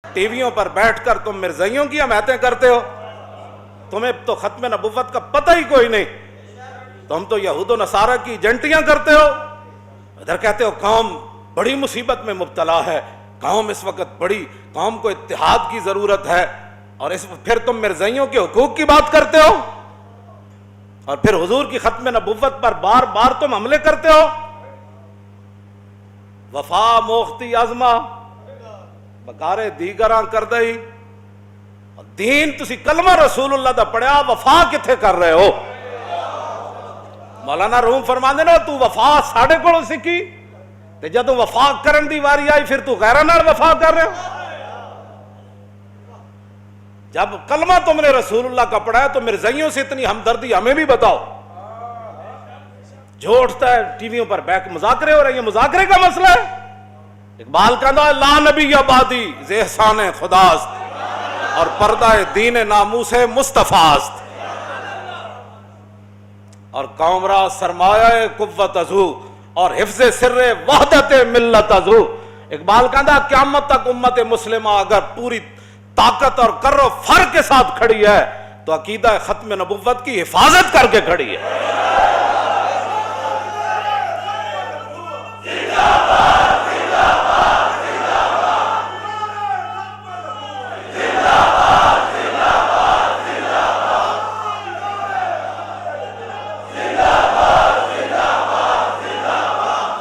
T ویوں پر بیٹھ کر تم مرزائیوں کی حمایتیں کرتے ہو، تمہیں تو ختم نبوت کا پتہ ہی کوئی نہیں، تم تو یہود و نصارہ کی ایجنٹیاں کرتے ہو، ادھر کہتے ہو قوم بڑی مصیبت میں مبتلا ہے، قوم اس وقت بڑی، قوم کو اتحاد کی ضرورت ہے، اور پھر تم مرزائیوں کے حقوق کی بات کرتے ہو، اور پھر حضور کی ختم نبوت پر بار بار تم حملے کرتے ہو۔ وفا موختی ازما بکارے دیگراں کر دئی، دین تسی کلمہ رسول اللہ دا پڑھیا، وفا کتھے کر رہے ہو؟ مولانا روم فرماندے نا تو وفا ساڑھے کولوں سکھی تے جدوں وفا کرن دی واری آئی پھر تو غیراں نال وفا کر رہے ہو۔ جب کلمہ تم نے رسول اللہ کا پڑھا ہے تو مرزائیوں سے اتنی ہمدردی ہمیں بھی بتاؤ۔ جو اٹھتا ہے ٹی ویوں پر بیک مذاکرے ہو رہے ہیں، یہ مذاکرے کا مسئلہ ہے۔ اقبال کہتا ہے لا نبی آبادی ز احسان خداست، اور پردہ دین ناموس مصطفیٰ است، اور قوم را سرمایہ قوت ازو، اور حفظ سر وحدت ملت ازو۔ اقبال کہتا ہے قیامت تک امت مسلمہ اگر پوری طاقت اور کر و فر کے ساتھ کھڑی ہے تو عقیدہ ختم نبوت کی حفاظت کر کے کھڑی ہے۔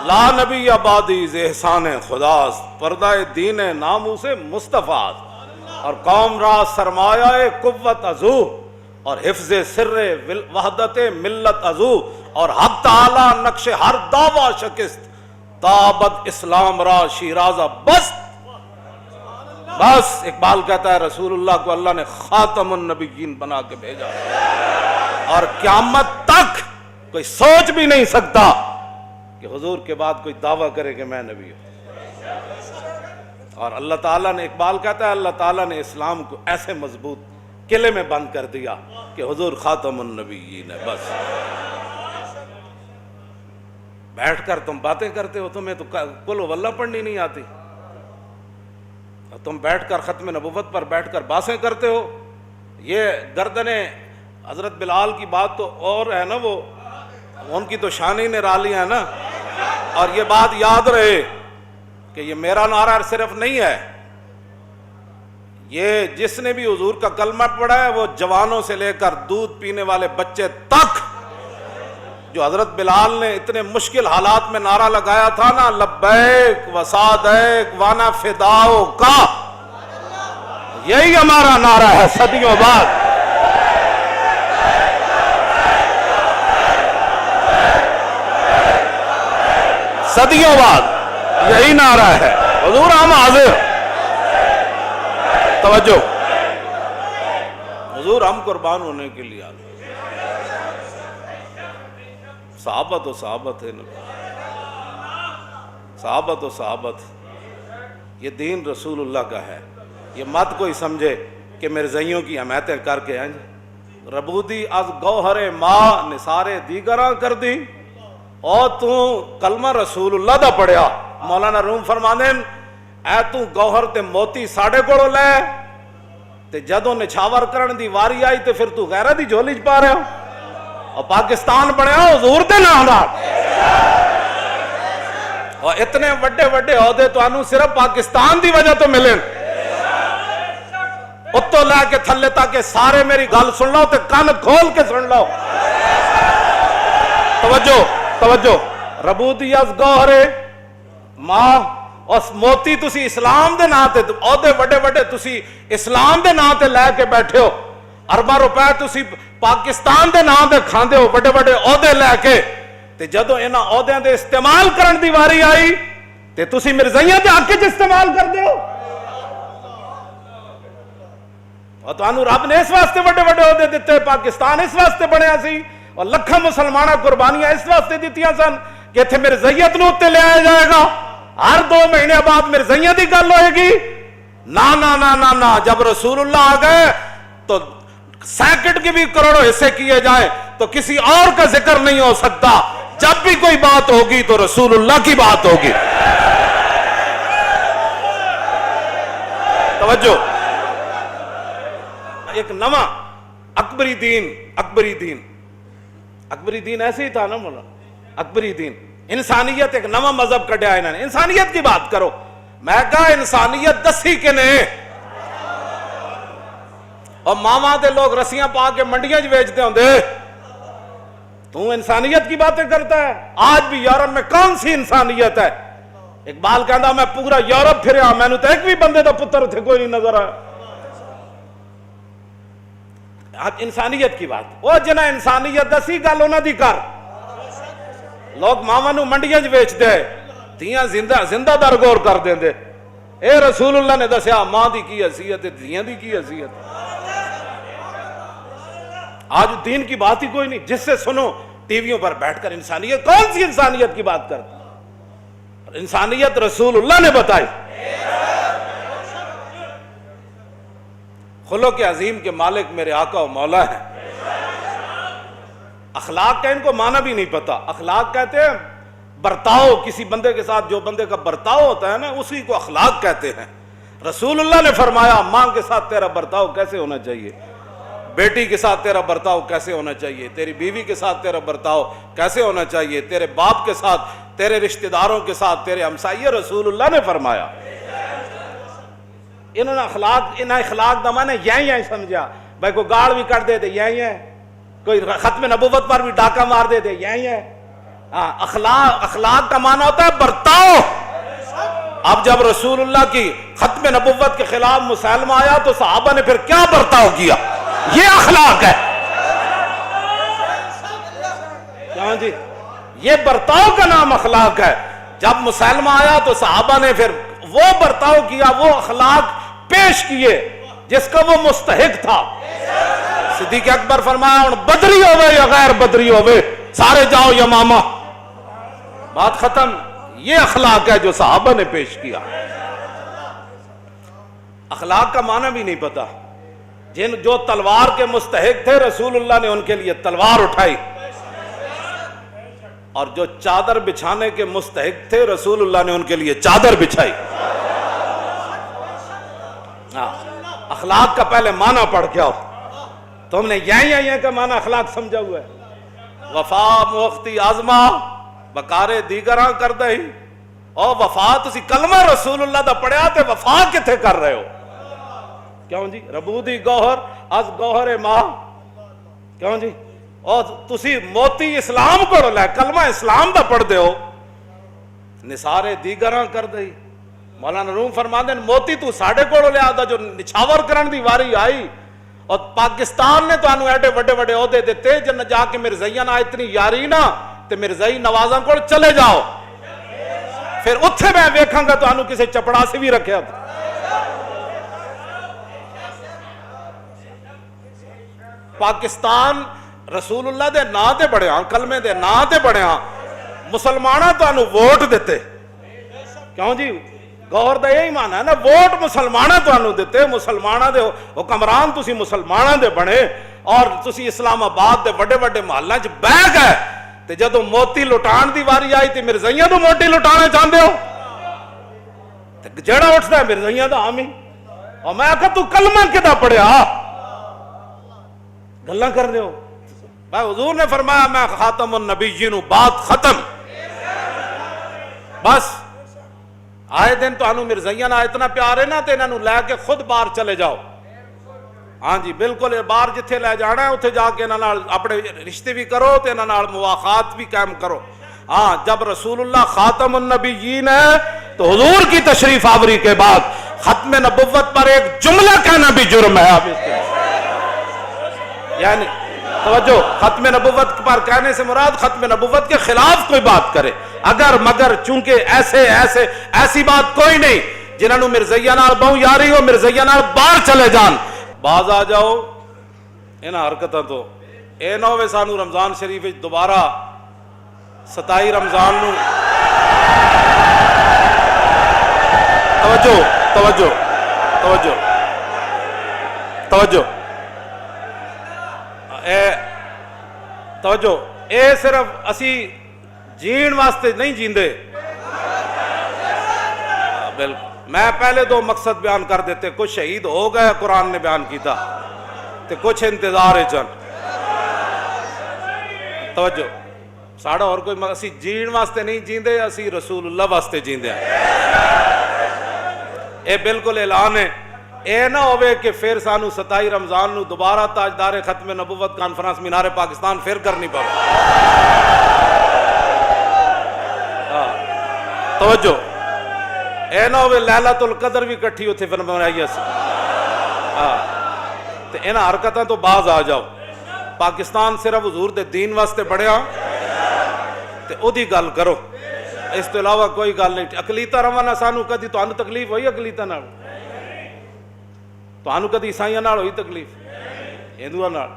لا نبی آبادی ز احسان خداست، پردہ دین ناموس مصطفیٰ، اور قوم را سرمایہ قوت ازو، اور حفظ سر وحدت ملت ازو، اور حق تعالی نقش ہر دعویٰ شکست، تابت اسلام را شیرازہ بست۔ بس اقبال کہتا ہے رسول اللہ کو اللہ نے خاتم النبیین بنا کے بھیجا، اور قیامت تک کوئی سوچ بھی نہیں سکتا کہ حضور کے بعد کوئی دعویٰ کرے کہ میں نبی ہوں۔ اور اللہ تعالیٰ نے، اقبال کہتا ہے اللہ تعالیٰ نے اسلام کو ایسے مضبوط قلعے میں بند کر دیا کہ حضور خاتم النبیین ہے۔ بس بیٹھ کر تم باتیں کرتے ہو، تمہیں تو قل ہو اللہ پڑھنی نہیں آتی، اور تم بیٹھ کر ختم نبوت پر بیٹھ کر باتیں کرتے ہو۔ یہ گردنیں حضرت بلال کی بات تو اور ہے نا، وہ ان کی تو شان ہی نرالی ہے نا۔ اور یہ بات یاد رہے کہ یہ میرا نعرہ صرف نہیں ہے، یہ جس نے بھی حضور کا کلمہ پڑھا ہے وہ جوانوں سے لے کر دودھ پینے والے بچے تک، جو حضرت بلال نے اتنے مشکل حالات میں نعرہ لگایا تھا نا، لبیک و سعدیک وانا فداؤ کا، یہی ہمارا نعرہ ہے صدیوں بعد۔ صدیوں بعد یہی نعرہ ہے، حضور ہم حاضر، توجہ، حضور ہم قربان ہونے کے لیے حاضر۔ صحابت و صحابت ہے، صحابت و صحابت، یہ دین رسول اللہ کا ہے۔ یہ مت کوئی سمجھے کہ مرزائیوں کی حمایتیں کر کے ہیں ربودی از گوہر ماں نثارے دیگراں کر دی، اور تو کلمہ رسول اللہ دا پڑھیا۔ مولانا روم فرماندے اے تو گوہر تے موتی ساڑھے کوڑوں لے تے جدوں نچھاور کرن دی واری آئی تے پھر تو غیرہ دی جھولی چ پا رہے ہو، اور پاکستان بنیا حضور دے نام دا، اور اتنے وڈے وڈے عہدے تو انہوں صرف پاکستان دی وجہ تو ملیں۔ اتو لے کے تھلے تاکہ سارے میری گل سن لو تے کان کھول کے سن لو۔ توجہ توجہ، ربودی از گوہرے ماں، اس موتی تسی اسلام دے نام تے عہدے وڈے وڈے تسی اسلام دے نام تے لے کے بیٹھے ہو، ارباں روپے تسی پاکستان دے نام تے کھاندے ہو وڈے وڈے عہدے لے کے، تے جدوں انہاں عہدیاں دے استعمال کرن دی واری آئی تے تسی مرزائیاں دے حق وچ استعمال کردے ہو۔ اور تانوں رب نے اس واسطے وڈے وڈے عہدے دتے، پاکستان اس واسطے بنیا سی، اور لکھاں مسلمانہ قربانیاں اس واسطے دیتیاں سن کہ اتنے مرزائیت نو تے لے آیا جائے گا، ہر 2 مہینے بعد مرزائیاں دی گل ہوئے گی۔ نا نا نا نا نا، جب رسول اللہ آ گئے تو سیکنڈ کے بھی کروڑوں حصے کیے جائیں تو کسی اور کا ذکر نہیں ہو سکتا، جب بھی کوئی بات ہوگی تو رسول اللہ کی بات ہوگی۔ توجہ، ایک نواں اکبری دین ایسے ہی تھا نا مولا، اکبری دین، انسانیت ایک نواں مذہب کڈیا انہوں نے، انسانیت کی بات کرو، میں کہا انسانیت دسی کے نے، اور ماما دے لوگ رسیاں پا کے منڈیاں ویچتے ہوں دے، تو انسانیت کی باتیں کرتا ہے؟ آج بھی یورپ میں کون سی انسانیت ہے؟ اقبال کہندا میں پورا یورپ پھریا، میں نے تو ایک بھی بندے دا پتر اتنے کوئی نہیں نظر آیا۔ اب انسانیت کی بات، وہ جنہ انسانیت دسی گل انہاں دی کر، لوگ ماما نو منڈیاں ویچ دے، دھیاں زندہ در غور کر دیں دے، اے رسول اللہ نے دسیا ماں دی کی حیثیت ہے، دھیاں دی کی حیثیت ہے۔ آج دین کی بات ہی کوئی نہیں، جس سے سنو ٹی ویوں پر بیٹھ کر انسانیت، کون سی انسانیت کی بات کرتا؟ انسانیت رسول اللہ نے بتائی۔ خلق عظیم کے مالک میرے آقا و مولا ہیں۔ اخلاق کا ان کو معنی بھی نہیں پتا، اخلاق کہتے ہیں برتاؤ، کسی بندے کے ساتھ جو بندے کا برتاؤ ہوتا ہے نا اسی کو اخلاق کہتے ہیں۔ رسول اللہ نے فرمایا ماں کے ساتھ تیرا برتاؤ کیسے ہونا چاہیے، بیٹی کے ساتھ تیرا برتاؤ کیسے ہونا چاہیے، تیری بیوی کے ساتھ تیرا برتاؤ کیسے ہونا چاہیے، تیرے باپ کے ساتھ، تیرے رشتہ داروں کے ساتھ، تیرے ہمسائیے، رسول اللہ نے فرمایا۔ انہوں نے اخلاق دا معنی یہی سمجھا، بھائی کوئی گاڑ بھی کر دے دے یہی ہے، کوئی ختم نبوت پر بھی ڈاکہ مار دے دے یہی ہے۔ اخلاق کا معنی ہوتا ہے برتاؤ۔ اب جب رسول اللہ کی ختم نبوت کے خلاف مسلمہ آیا تو صحابہ نے پھر کیا برتاؤ کیا، یہ اخلاق ہے۔ کیوں جی؟ یہ برتاؤ کا نام اخلاق ہے۔ جب مسلمہ آیا تو صحابہ نے پھر وہ برتاؤ کیا، وہ اخلاق پیش کیے جس کا وہ مستحق تھا۔ صدیق اکبر فرمایا ہن بدری ہوئے یا غیر بدری ہوئے سارے جاؤ یمامہ، بات ختم۔ یہ اخلاق ہے جو صحابہ نے پیش کیا۔ اخلاق کا معنی بھی نہیں پتا، جو تلوار کے مستحق تھے رسول اللہ نے ان کے لیے تلوار اٹھائی، اور جو چادر بچھانے کے مستحق تھے رسول اللہ نے ان کے لیے چادر بچھائی۔ اخلاق کا پہلے معنی پڑھ کے آؤ، تم نے یہی کا معنی اخلاق سمجھا ہوا ہے۔ وفا موختی آزما بکارے دیگراں کر دہی، اور وفا تسی کلمہ رسول اللہ دا پڑھیا تے وفا کتھے کر رہے ہو؟ کیوں جی؟ ربودی گوہر از گوہر ماں، کیوں جی؟ اور تسی موتی اسلام کو لے کلمہ اسلام دا پڑھ دے ہو، نثارے دیگراں کر دہی۔ مولانا روم فرماندے ہیں موتی تو ساڑھے کوڑو لے آدھا جو نچھاور کرن دی واری آئی، اور پاکستان نے تو انہوں ایڈے بڑے بڑے عہدے دیتے، جن جا کے مرزائیاں نہ اتنی یاری نہ تے مرزائی نوازاں کو چلے جاؤ، پھر اتھے میں ویکھاں گا تو انہوں کسے چپڑا سے بھی رکھے تھا۔ پاکستان رسول اللہ دے نا دے بڑے ہاں، کلمے دے نا دے بڑے ہاں، مسلمانہ تو انہوں ووٹ دیتے، کیوں جی؟ گور دا یہی معنی ہے نا، ووٹ مسلمانہ تو انہوں دیتے، مسلمانہ دے حکمران تسی مسلمانہ دے بنے، اور تسی اسلام آباد دے بڑے بڑے محلہ چ بہ گئے، تے جدو موتی لٹان دی واری آئی تے مرزائیاں تو موتی لٹانے چاہتے ہو، تے جڑا اٹھتا ہے مرزائیاں دا حامی، اور میں کہا تو کلمہ کدا پڑھیا، گلاں کر دے ہو۔ بھائی حضور نے فرمایا میں خاتم النبیین ہوں، بات ختم، بس۔ آئے دن تو انہوں مرزائیاں نہ اتنا پیار ہے نا تے انہوں لے کے خود باہر چلے جاؤ، ہاں جی بالکل، باہر جتھے لے جانا ہے اتھے جا کے انہوں اپنے رشتے بھی کرو تے انہوں مواخات بھی قائم کرو۔ ہاں جب رسول اللہ خاتم النبیین ہے تو حضور کی تشریف آوری کے بعد ختم نبوت پر ایک جملہ کہنا بھی جرم ہے۔ آپ اس کے یعنی توجہ، ختم نبوت پر کہنے سے مراد ختم نبوت کے خلاف کوئی بات کرے، اگر مگر چونکہ ایسی بات کوئی نہیں، جنہوں مرزائیاں نال بہو یاری ہو مرزائیاں نال باہر چلے جان، باز آ جاؤ انہاں حرکتاں تو۔ اے نہ ہوئے سانو رمضان شریف دوبارہ 27 رمضان نو توجہ توجہ توجہ توجہ توجہ، اے صرف اسی جین واسطے نہیں جیندے، بالکل میں پہلے دو مقصد بیان کر دیتے، کچھ شہید ہو گئے قرآن نے بیان کیتا تے کچھ انتظار چن توجہ ساڑا اور کوئی اسی جین واسطے نہیں جیندے، اسی رسول اللہ واسطے جیندے ہیں۔ اے بالکل اعلان ہے، اے نہ ہوئے کہ پھر سانو 27 رمضان نو دوبارہ تاجدار ختم نبوت کانفرنس مینار پاکستان پھر کرنی پڑے۔ توجہ اے نہ ہوئے لیلۃ القدر بھی کٹھی ہوتے پھر منائی اسی تے انہاں حرکتاں تو باز آ جاؤ۔ پاکستان صرف حضور دے دین واسطے بڑھیا تے او دی گل کرو، اس تو علاوہ کوئی گل نہیں۔ اقلیتاں روانا سانو کدی تانوں تکلیف ہوئی اقلیتاں نال؟ تانوں کدی عیسائیاں نال ہوئی تکلیف؟ ہندوؤں نال؟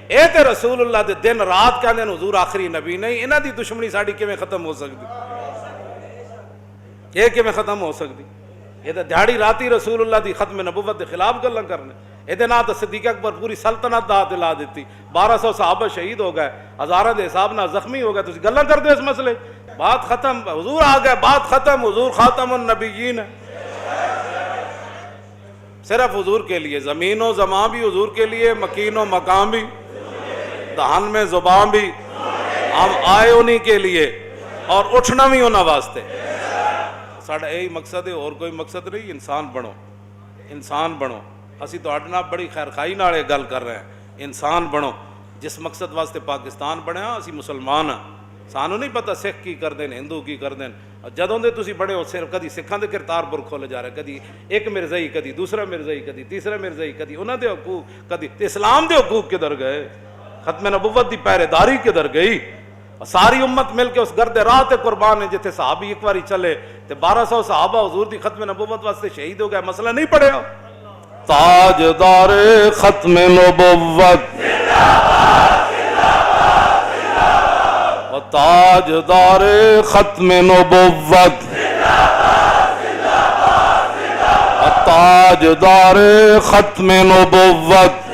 اے تے رسول اللہ دے دن رات کہندے حضور آخری نبی نہیں، انہاں دی دشمنی ساڈی کیویں ختم ہو سکدی؟ یہ کیویں ختم ہو سکدی؟ یہ تے دیہڑی راتی رسول اللہ دی ختم نبوت دے خلاف گلاں کرنے۔ یہ نہ تو صدیق اکبر پوری سلطنت دا دلا دیتی، 1200 صحابہ شہید ہو گئے، ہزاراں دے حساب نہ زخمی ہو گئے، تسی گلاں کردے اس مسئلے؟ بات ختم، حضور آ گئے، بات ختم، حضور خاتم النبیین ہے۔ صرف حضور کے لیے، زمین و زمان بھی حضور کے لیے، مکین و مقام بھی، دہن میں زبان بھی، ہم آئے انہی کے لیے اور اٹھنا بھی انہاں واسطے۔ ساڑھا یہی مقصد ہے، اور کوئی مقصد نہیں۔ انسان بنو، انسان بنو۔ اسی تو اڈنا بڑی خیر خائی نال یہ گل کر رہے ہیں، انسان بنو۔ جس مقصد واسطے پاکستان بنیا اسی مسلمان ہاں، سانو نہیں پتہ سکھ کی کر دین، ہندو کی کر دین۔ جدوں دے تسی بڑے ہو صرف کدی سکھاں دے کرتارپور کھولے جا رہے، کدی ایک مرزائی، کدی دوسرا مرزائی، کدی تیسرا مرزائی، کدی انہاں دے حقوق، کدی اسلام دے حقوق کدھر گئے؟ ختم نبوت دی پہرے داری کدھر گئی؟ ساری امت مل کے اس گرد راہ تے قربان ہے جتھے صحابی ایک باری چلے تے 1200 صحابہ حضور دی ختم نبوت واسطے شہید ہو گئے، مسئلہ نہیں پڑھیا؟ تاجدار ختم نبوت و تاجدار ختم نبوت و تاجدار ختم نبوت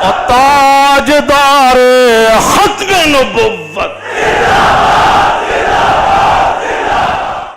و تاجدار ختم نبوت